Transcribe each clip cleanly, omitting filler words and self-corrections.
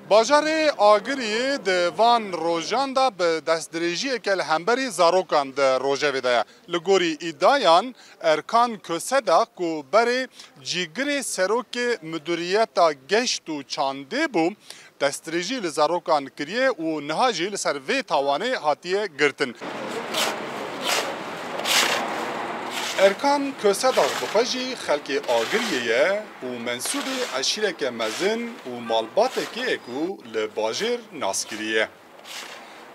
Bajarê Agiriyê di van rojan da bi destdirêjiyeke li hemberî zarokan di rojevê de ye. Li gorî îdayan Erkan Kösedak ku berê cîgirê serokê Müdüriyeta Geşt û Çandê bû, destdirêjî li zarokan kiriye û niha jî li ser vê tawanê hatiye girtin. Erkan Kösedak bi xwe jî xelkê Agiriyê ye û mensûbê eşîreke mezin û malbatekê ye ku li bajêr naskiriye.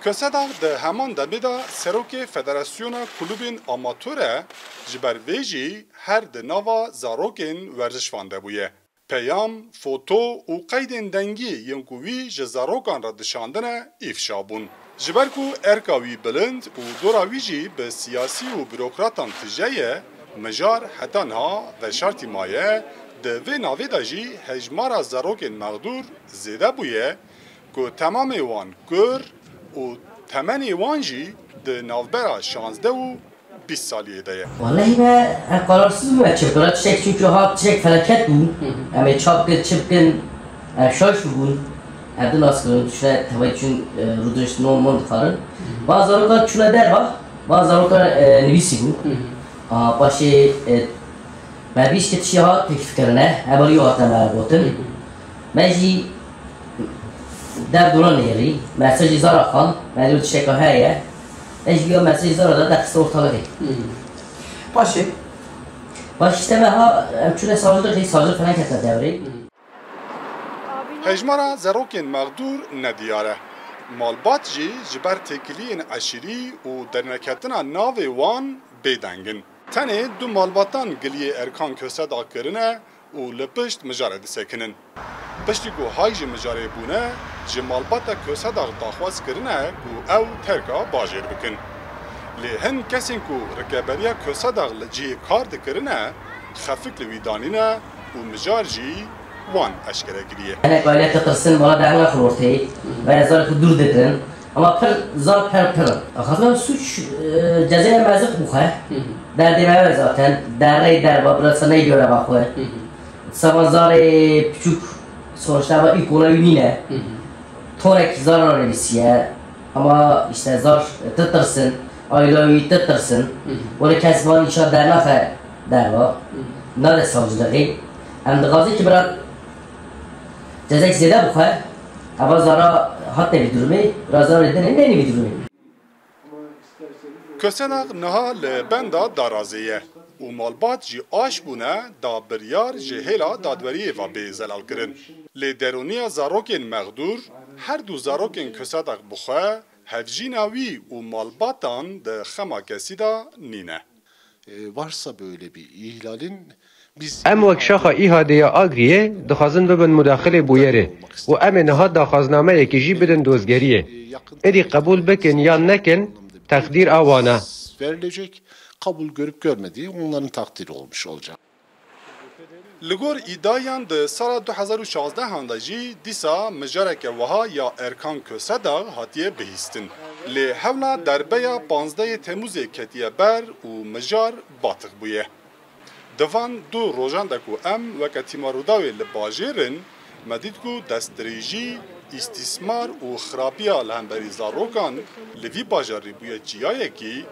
Kösedak di heman demê de serokê Federasyona Kulûbên Amatör e, ji ber vê jî her di nava zarokên werzişvan de bûye. Peyam, foto û qeydên dengî yên ku wî ji zarokan re dişandine îfşa bûn. Ji ber ku erka wî bilind û dora wî jî bi siyasî û bürokratan tije ye, mijar heta niha veşartî maye, di vê navê de jî hejmara zarokên mexdûr zêde bûye ku temamê wan kur û temenê wan jî di navbera 16 û 20 saliyê de ye. Vallahi ben kararsızım ve çıkıra çiçek çünkü ha çiçek felaket bu. Ama çapkın çıpkın şaş bu. Evde nasıl şuna tabii için rudunç normal dikarın. Bazıları da şuna der var. Bazıları da nevisi bu. Başı ben bir işte çiğha teklif kerine. Evvel yok hatta merbotin. Meci der duran yeri. Mesajı zarakan. Ben de çiçek heye. Ejgiyo mesajı zarada dersi ortalığı. Başı işte ben ha şuna savcılık savcılık falan keser devri. Hejmara zarokên mexdûr nediyar e. Malbat jî ji ber têkiliyên eşîrî û derneketina navê wan bêdengin. Tenê du malbatan giliyê Erkan Kösedak kirine û li pişt mijarê disekinin. Piştî ku hay ji mijarê bûne, ji malbata Kösedak daxwaz kirine ku ew terka bajêr bikin. Lê hin kesên ku rikeberiya Kösedak li cihê kar dikirine, xefik li wî danîne û mijar jî wan eşkere kiriye. Yani böyle tıkırsın bana derler kurortayı. Ben zarı dur dedin. Ama zar per. Aslında suç cezaya mezuk bu ha. Derdime var zaten. Derreyi derba burası ne göre bakıyor. Sabah zarı küçük sonuçta ama ilk olay yine. Torek zarar verisiye. Ama işte zar tıtırsın. Aylığı tıtırsın. Onu kesman inşa derler derba. Nerede savcılığı? Hem de gazı ki biraz cezayı zede bu kadar. Ama zara hatta bir durumu, razar eden ne bir durumu. Kösedak niha li benda darazêye û malbat jî aş bûne da biryar ji hêla dadweriyê ve bê zelal kirin. Lê derûniya zarokên mexdûr, her du zarokên Kösedak bixwe, hevjîna wî û malbatan di xema kesî da nîne. Varsa böyle bir ihlalin ام وک شاخه ایهادیا آگریه دخوازن ببن مداخله بویره و ام نها دخوازنامه یکیجی بدن دوزگریه ادی قبول بکن یا نکن takdir avana verilecek, kabul görüp görmediği onların takdiri olmuş olacak. Li gor îdayan di sala 2016 de jî dîsa mijareke wiha ya Erkan Kösedak hatiye bihîstin. Lê hewla derbeya 15 Temmûzê ketiye ber û mijar batık bûye. Divan du rojan de ku em weke tîmarûdawê li bajêrin, me dît ku destdirêjî, îstîsmar û xirapiya li hemberî zarokan li vî bajarî bûye çiyayekî,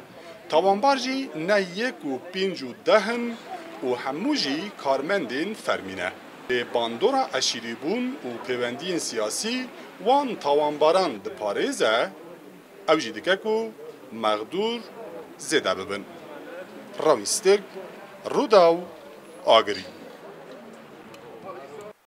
tawanbar jî ne yek û pênc û dehin û hemû jî karmendên fermîne. Lê bandora eşîrîbûn û pêwendiyên siyasî wan tawanbaran diparêze, ew jî dike ku mexdûr zêde bibin. Rawî Stêrk, Rûdaw, Agirî.